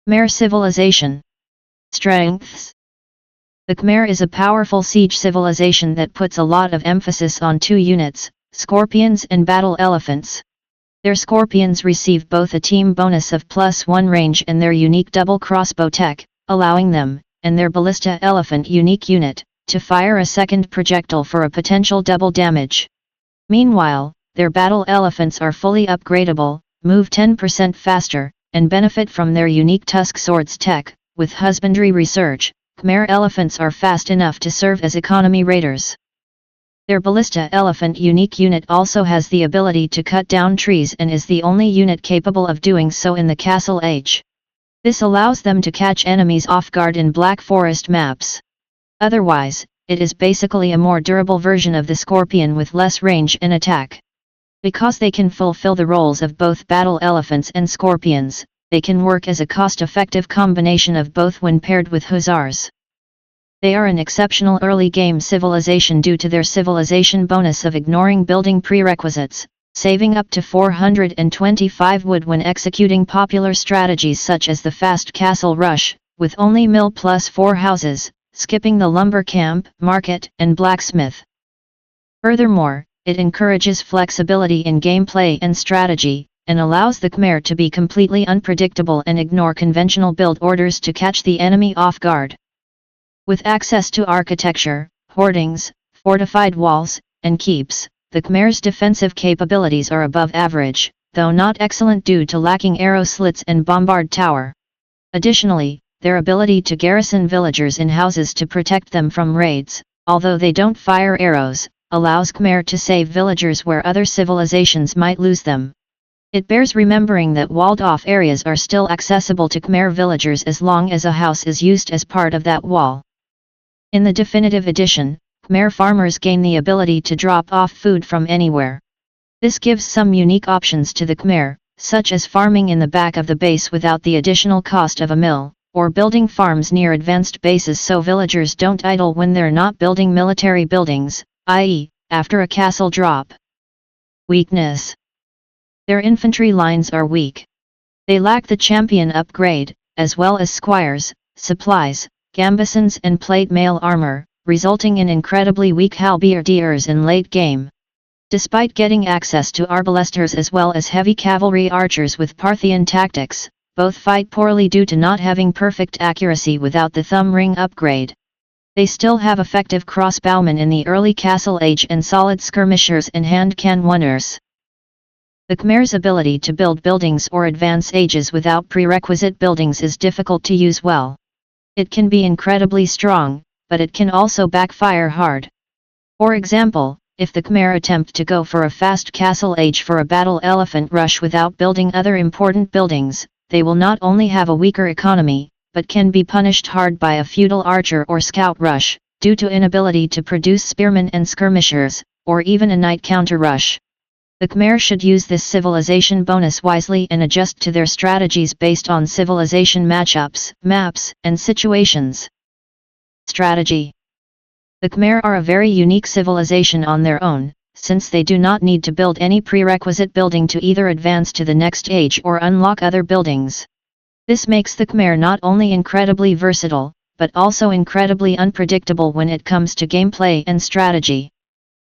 Khmer civilization. Strengths. The Khmer is a powerful siege civilization that puts a lot of emphasis on two units, scorpions and battle elephants. Their scorpions receive both a team bonus of +1 range and their unique double crossbow tech, allowing them, and their ballista elephant unique unit, to fire a second projectile for a potential double damage. Meanwhile, their battle elephants are fully upgradable, move 10% faster, and benefit from their unique tusk swords tech. With husbandry research, Khmer elephants are fast enough to serve as economy raiders. Their ballista elephant unique unit also has the ability to cut down trees and is the only unit capable of doing so in the Castle Age. This allows them to catch enemies off guard in Black Forest maps. Otherwise, it is basically a more durable version of the Scorpion with less range and attack. Because they can fulfill the roles of both battle elephants and scorpions, they can work as a cost-effective combination of both when paired with hussars. They are an exceptional early game civilization due to their civilization bonus of ignoring building prerequisites, saving up to 425 wood when executing popular strategies such as the fast castle rush, with only mill +4 houses, skipping the lumber camp, market, and blacksmith. Furthermore, it encourages flexibility in gameplay and strategy, and allows the Khmer to be completely unpredictable and ignore conventional build orders to catch the enemy off guard. With access to architecture, hoardings, fortified walls, and keeps, the Khmer's defensive capabilities are above average, though not excellent due to lacking arrow slits and bombard tower. Additionally, their ability to garrison villagers in houses to protect them from raids, although they don't fire arrows, allows Khmer to save villagers where other civilizations might lose them. It bears remembering that walled-off areas are still accessible to Khmer villagers as long as a house is used as part of that wall. In the definitive edition, Khmer farmers gain the ability to drop off food from anywhere. This gives some unique options to the Khmer, such as farming in the back of the base without the additional cost of a mill, or building farms near advanced bases so villagers don't idle when they're not building military buildings, i.e., after a castle drop. Weakness. Their infantry lines are weak. They lack the champion upgrade, as well as squires, supplies, gambesons and plate mail armor, resulting in incredibly weak halberdiers in late game. Despite getting access to arbalesters as well as heavy cavalry archers with Parthian tactics, both fight poorly due to not having perfect accuracy without the thumb ring upgrade. They still have effective crossbowmen in the early Castle Age and solid skirmishers and hand cannoners. The Khmer's ability to build buildings or advance ages without prerequisite buildings is difficult to use well. It can be incredibly strong, but it can also backfire hard. For example, if the Khmer attempt to go for a fast Castle Age for a battle elephant rush without building other important buildings, they will not only have a weaker economy, but can be punished hard by a feudal archer or scout rush, due to inability to produce spearmen and skirmishers, or even a night counter rush. The Khmer should use this civilization bonus wisely and adjust to their strategies based on civilization matchups, maps, and situations. Strategy. The Khmer are a very unique civilization on their own, since they do not need to build any prerequisite building to either advance to the next age or unlock other buildings. This makes the Khmer not only incredibly versatile, but also incredibly unpredictable when it comes to gameplay and strategy.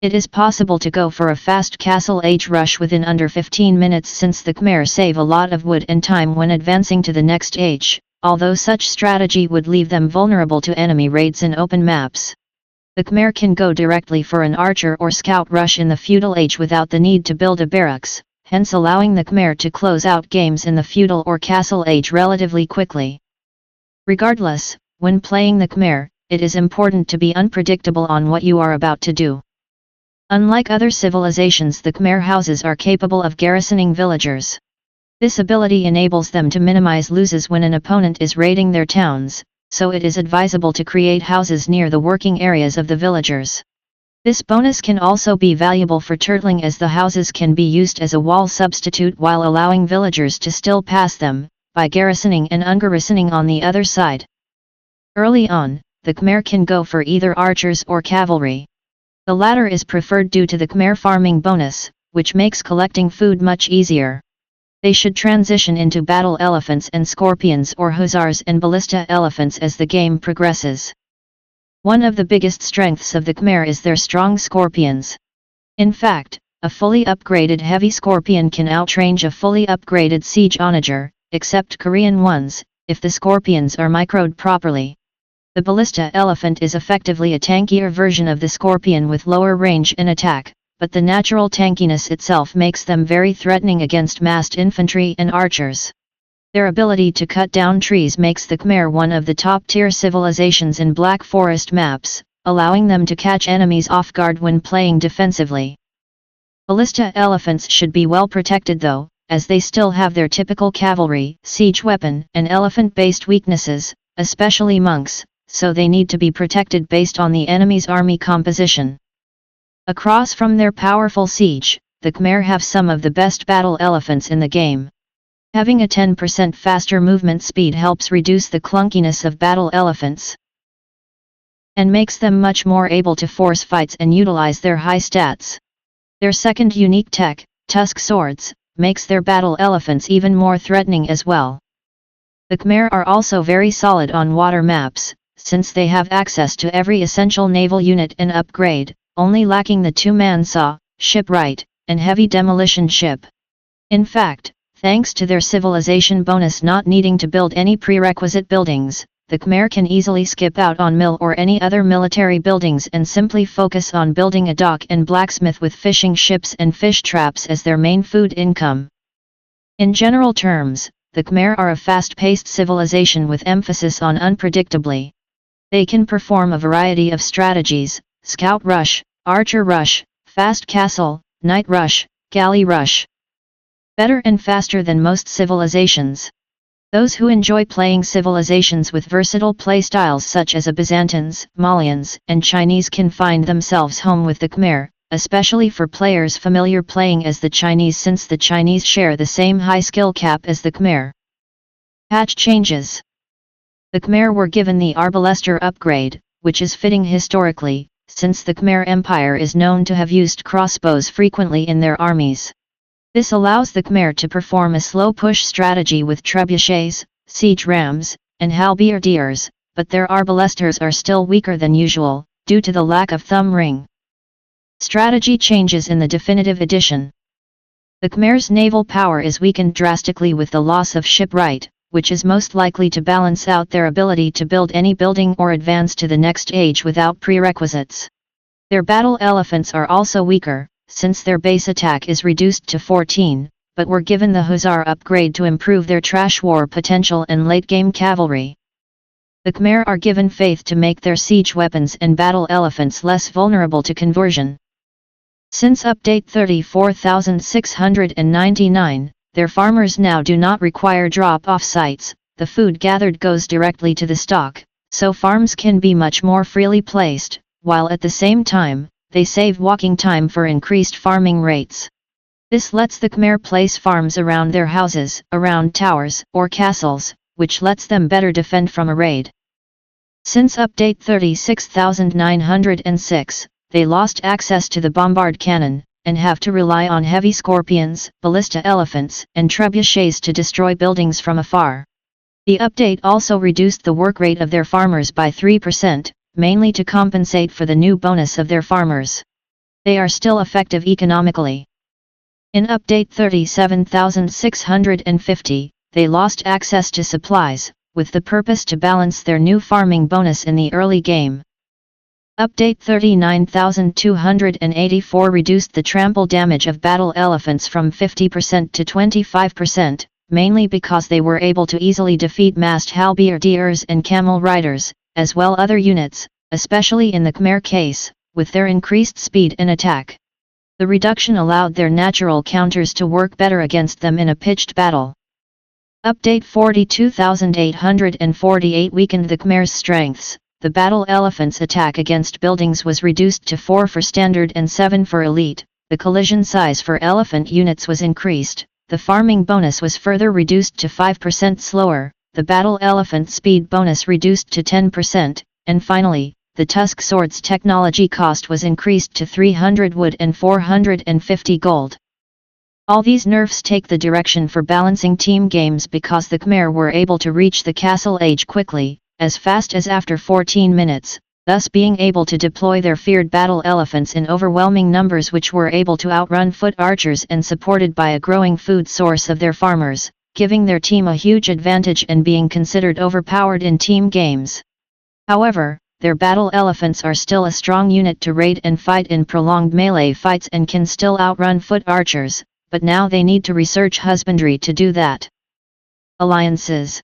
It is possible to go for a fast Castle Age rush within under 15 minutes since the Khmer save a lot of wood and time when advancing to the next age, although such strategy would leave them vulnerable to enemy raids in open maps. The Khmer can go directly for an archer or scout rush in the Feudal Age without the need to build a barracks, hence allowing the Khmer to close out games in the Feudal or Castle Age relatively quickly. Regardless, when playing the Khmer, it is important to be unpredictable on what you are about to do. Unlike other civilizations, the Khmer houses are capable of garrisoning villagers. This ability enables them to minimize losses when an opponent is raiding their towns, so it is advisable to create houses near the working areas of the villagers. This bonus can also be valuable for turtling as the houses can be used as a wall substitute while allowing villagers to still pass them, by garrisoning and ungarrisoning on the other side. Early on, the Khmer can go for either archers or cavalry. The latter is preferred due to the Khmer farming bonus, which makes collecting food much easier. They should transition into battle elephants and scorpions or hussars and ballista elephants as the game progresses. One of the biggest strengths of the Khmer is their strong scorpions. In fact, a fully upgraded heavy scorpion can outrange a fully upgraded siege onager, except Korean ones, if the scorpions are microed properly. The ballista elephant is effectively a tankier version of the scorpion with lower range and attack, but the natural tankiness itself makes them very threatening against massed infantry and archers. Their ability to cut down trees makes the Khmer one of the top-tier civilizations in Black Forest maps, allowing them to catch enemies off guard when playing defensively. Ballista elephants should be well protected though, as they still have their typical cavalry, siege weapon, and elephant-based weaknesses, especially monks, so they need to be protected based on the enemy's army composition. Across from their powerful siege, the Khmer have some of the best battle elephants in the game. Having a 10% faster movement speed helps reduce the clunkiness of battle elephants, and makes them much more able to force fights and utilize their high stats. Their second unique tech, tusk swords, makes their battle elephants even more threatening as well. The Khmer are also very solid on water maps, since they have access to every essential naval unit and upgrade, only lacking the two-man saw, shipwright, and heavy demolition ship. In fact, thanks to their civilization bonus not needing to build any prerequisite buildings, the Khmer can easily skip out on mill or any other military buildings and simply focus on building a dock and blacksmith with fishing ships and fish traps as their main food income. In general terms, the Khmer are a fast-paced civilization with emphasis on unpredictably. They can perform a variety of strategies: scout rush, archer rush, fast castle, night rush, galley rush. Better and faster than most civilizations. Those who enjoy playing civilizations with versatile playstyles such as Byzantines, Malians, and Chinese can find themselves home with the Khmer, especially for players familiar playing as the Chinese, since the Chinese share the same high skill cap as the Khmer. Patch changes. The Khmer were given the Arbalester upgrade, which is fitting historically, since the Khmer Empire is known to have used crossbows frequently in their armies. This allows the Khmer to perform a slow push strategy with trebuchets, siege rams, and halberdiers, but their arbalesters are still weaker than usual, due to the lack of thumb ring. Strategy changes in the definitive edition. The Khmer's naval power is weakened drastically with the loss of shipwright, which is most likely to balance out their ability to build any building or advance to the next age without prerequisites. Their battle elephants are also weaker, since their base attack is reduced to 14, but were given the Hussar upgrade to improve their trash war potential and late-game cavalry. The Khmer are given faith to make their siege weapons and battle elephants less vulnerable to conversion. Since update 34,699, their farmers now do not require drop-off sites, the food gathered goes directly to the stock, so farms can be much more freely placed, while at the same time, they save walking time for increased farming rates. This lets the Khmer place farms around their houses, around towers, or castles, which lets them better defend from a raid. Since update 36,906, they lost access to the bombard cannon, and have to rely on heavy scorpions, ballista elephants, and trebuchets to destroy buildings from afar. The update also reduced the work rate of their farmers by 3%, mainly to compensate for the new bonus of their farmers. They are still effective economically. In update 37,650, they lost access to supplies, with the purpose to balance their new farming bonus in the early game. Update 39,284 reduced the trample damage of battle elephants from 50% to 25%, mainly because they were able to easily defeat massed halberdiers and camel riders, as well other units, especially in the Khmer case, with their increased speed and attack. The reduction allowed their natural counters to work better against them in a pitched battle. Update 42,848 weakened the Khmer's strengths. The battle elephant's attack against buildings was reduced to 4 for standard and 7 for elite, the collision size for elephant units was increased, the farming bonus was further reduced to 5% slower, the battle elephant speed bonus reduced to 10%, and finally, the tusk sword's technology cost was increased to 300 wood and 450 gold. All these nerfs take the direction for balancing team games because the Khmer were able to reach the castle age quickly, as fast as after 14 minutes, thus being able to deploy their feared battle elephants in overwhelming numbers which were able to outrun foot archers and supported by a growing food source of their farmers, giving their team a huge advantage and being considered overpowered in team games. However, their battle elephants are still a strong unit to raid and fight in prolonged melee fights and can still outrun foot archers, but now they need to research husbandry to do that. Alliances.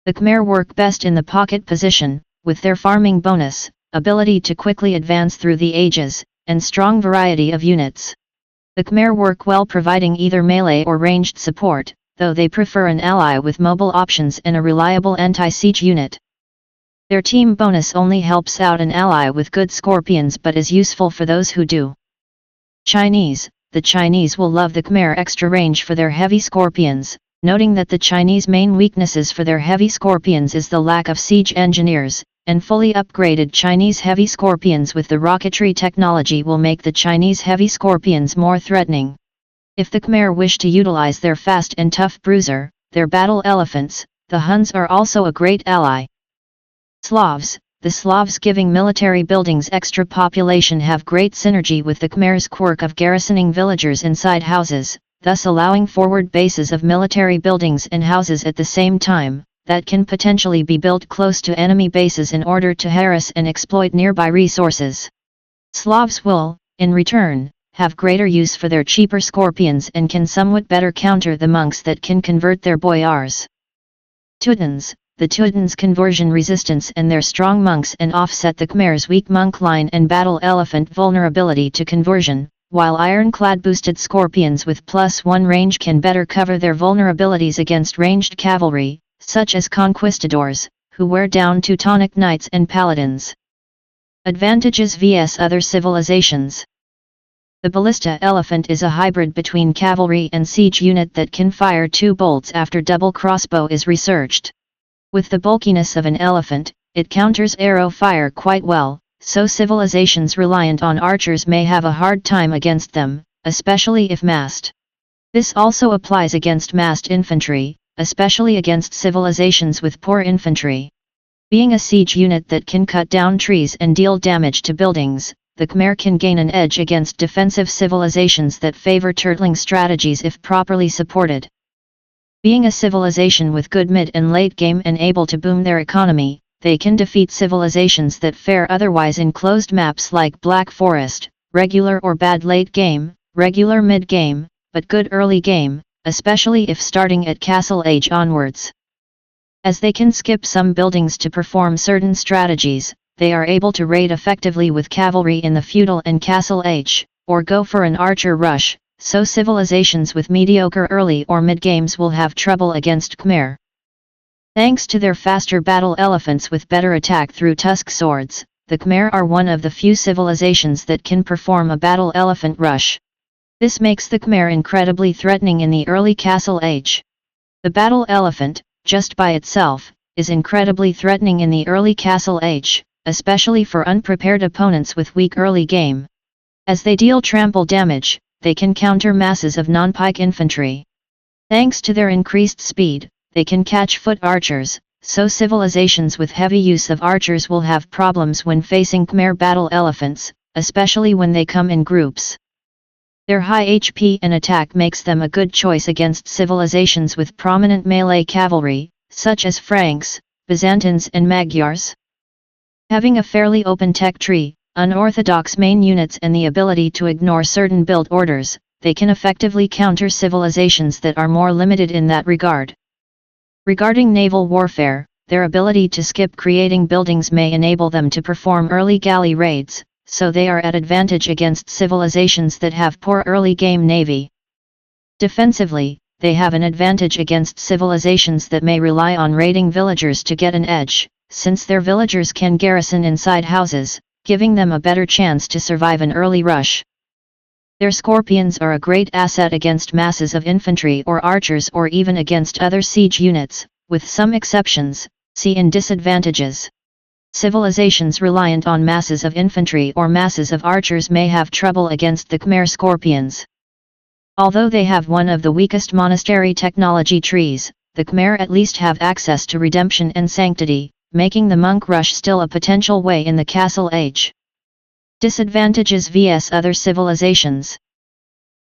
The Khmer work best in the pocket position, with their farming bonus, ability to quickly advance through the ages, and strong variety of units. The Khmer work well providing either melee or ranged support, though they prefer an ally with mobile options and a reliable anti-siege unit. Their team bonus only helps out an ally with good scorpions but is useful for those who do. Chinese. The Chinese will love the Khmer extra range for their heavy scorpions, noting that the Chinese main weaknesses for their heavy scorpions is the lack of siege engineers, and fully upgraded Chinese heavy scorpions with the rocketry technology will make the Chinese heavy scorpions more threatening. If the Khmer wish to utilize their fast and tough bruiser, their battle elephants, the Huns are also a great ally. Slavs. The Slavs giving military buildings extra population have great synergy with the Khmer's quirk of garrisoning villagers inside houses, thus allowing forward bases of military buildings and houses at the same time, that can potentially be built close to enemy bases in order to harass and exploit nearby resources. Slavs will, in return, have greater use for their cheaper scorpions and can somewhat better counter the monks that can convert their boyars. Teutons. The Teutons' conversion resistance and their strong monks and offset the Khmer's weak monk line and battle elephant vulnerability to conversion, while ironclad boosted scorpions with +1 range can better cover their vulnerabilities against ranged cavalry, such as conquistadors, who wear down Teutonic knights and paladins. Advantages vs other civilizations. The ballista elephant is a hybrid between cavalry and siege unit that can fire 2 bolts after double crossbow is researched. With the bulkiness of an elephant, it counters arrow fire quite well, so civilizations reliant on archers may have a hard time against them, especially if massed. This also applies against massed infantry, especially against civilizations with poor infantry. Being a siege unit that can cut down trees and deal damage to buildings, the Khmer can gain an edge against defensive civilizations that favor turtling strategies if properly supported. Being a civilization with good mid and late game and able to boom their economy, they can defeat civilizations that fare otherwise in closed maps like Black Forest, regular or bad late game, regular mid game, but good early game, especially if starting at castle age onwards. As they can skip some buildings to perform certain strategies, they are able to raid effectively with cavalry in the feudal and castle age, or go for an archer rush, so civilizations with mediocre early or mid-games will have trouble against Khmer. Thanks to their faster battle elephants with better attack through tusk swords, the Khmer are one of the few civilizations that can perform a battle elephant rush. This makes the Khmer incredibly threatening in the early castle age. The battle elephant, just by itself, is incredibly threatening in the early castle age, especially for unprepared opponents with weak early game. As they deal trample damage, they can counter masses of non-pike infantry. Thanks to their increased speed, they can catch foot archers, so civilizations with heavy use of archers will have problems when facing Khmer battle elephants, especially when they come in groups. Their high HP and attack makes them a good choice against civilizations with prominent melee cavalry, such as Franks, Byzantines and Magyars. Having a fairly open tech tree, unorthodox main units and the ability to ignore certain build orders, they can effectively counter civilizations that are more limited in that regard. Regarding naval warfare, their ability to skip creating buildings may enable them to perform early galley raids, so they are at advantage against civilizations that have poor early game navy. Defensively, they have an advantage against civilizations that may rely on raiding villagers to get an edge, since their villagers can garrison inside houses, giving them a better chance to survive an early rush. Their scorpions are a great asset against masses of infantry or archers or even against other siege units, with some exceptions, see in disadvantages. Civilizations reliant on masses of infantry or masses of archers may have trouble against the Khmer scorpions. Although they have one of the weakest monastery technology trees, the Khmer at least have access to redemption and sanctity, making the monk rush still a potential way in the Castle Age. Disadvantages vs other civilizations.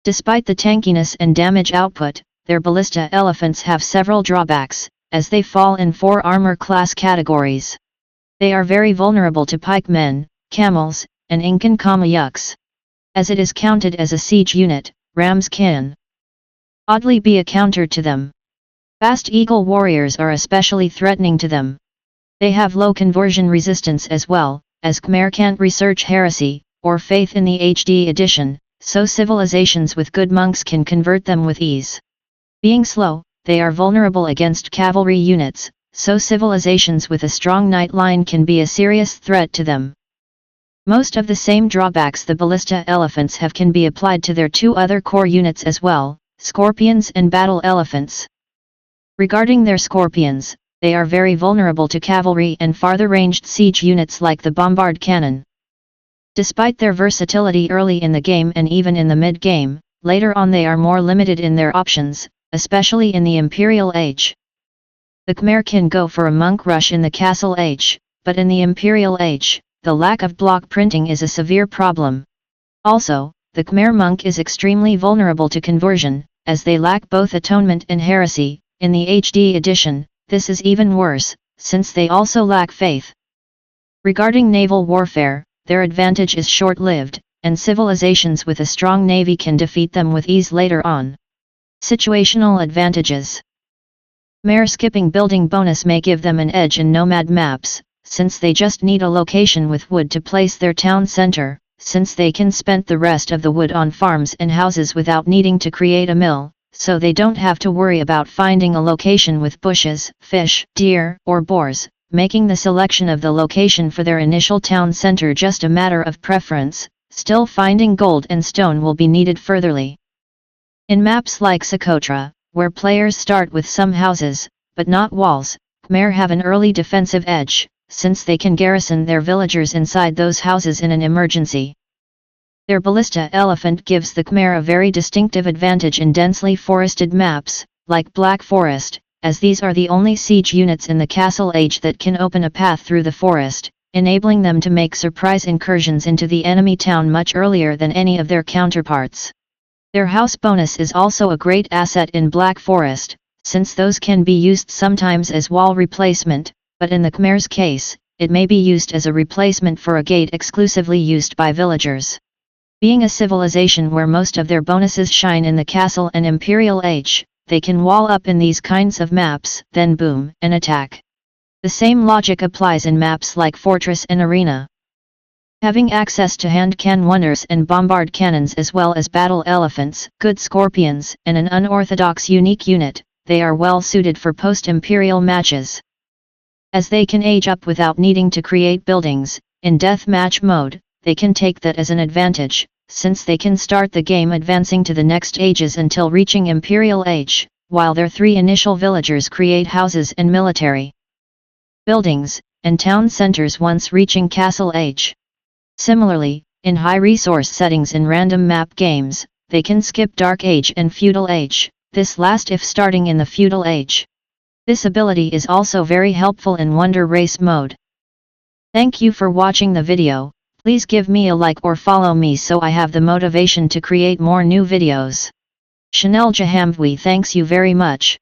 Despite the tankiness and damage output, their ballista elephants have several drawbacks, as they fall in 4 armor class categories. They are very vulnerable to pikemen, camels, and Incan Kamayuks. As it is counted as a siege unit, rams can oddly be a counter to them. Fast eagle warriors are especially threatening to them. They have low conversion resistance as well, as Khmer can't research heresy, or faith in the HD edition, so civilizations with good monks can convert them with ease. Being slow, they are vulnerable against cavalry units, so civilizations with a strong knight line can be a serious threat to them. Most of the same drawbacks the ballista elephants have can be applied to their 2 other core units as well, scorpions and battle elephants. Regarding their scorpions, they are very vulnerable to cavalry and farther-ranged siege units like the bombard cannon. Despite their versatility early in the game and even in the mid-game, later on they are more limited in their options, especially in the Imperial Age. The Khmer can go for a monk rush in the Castle Age, but in the Imperial Age, the lack of block printing is a severe problem. Also, the Khmer monk is extremely vulnerable to conversion, as they lack both atonement and heresy. In the HD edition, this is even worse, since they also lack faith. Regarding naval warfare, their advantage is short-lived, and civilizations with a strong navy can defeat them with ease later on. Situational advantages. Khmer skipping building bonus may give them an edge in nomad maps, since they just need a location with wood to place their town center, since they can spend the rest of the wood on farms and houses without needing to create a mill, so they don't have to worry about finding a location with bushes, fish, deer, or boars, making the selection of the location for their initial town center just a matter of preference. Still, finding gold and stone will be needed furtherly. In maps like Socotra, where players start with some houses, but not walls, Khmer have an early defensive edge, since they can garrison their villagers inside those houses in an emergency. Their ballista elephant gives the Khmer a very distinctive advantage in densely forested maps, like Black Forest, as these are the only siege units in the Castle Age that can open a path through the forest, enabling them to make surprise incursions into the enemy town much earlier than any of their counterparts. Their house bonus is also a great asset in Black Forest, since those can be used sometimes as wall replacement, but in the Khmer's case, it may be used as a replacement for a gate exclusively used by villagers. Being a civilization where most of their bonuses shine in the Castle and Imperial Age, they can wall up in these kinds of maps, then boom, and attack. The same logic applies in maps like Fortress and Arena. Having access to hand cannoneers and bombard cannons as well as battle elephants, good scorpions, and an unorthodox unique unit, they are well suited for post-imperial matches. As they can age up without needing to create buildings, in deathmatch mode, they can take that as an advantage, since they can start the game advancing to the next ages until reaching Imperial Age, while their 3 initial villagers create houses and military buildings, and town centers once reaching Castle Age. Similarly, in high-resource settings in random map games, they can skip Dark Age and Feudal Age, this last if starting in the Feudal Age. This ability is also very helpful in Wonder Race mode. Thank you for watching the video. Please give me a like or follow me so I have the motivation to create more new videos. Chanel Jahamvi thanks you very much.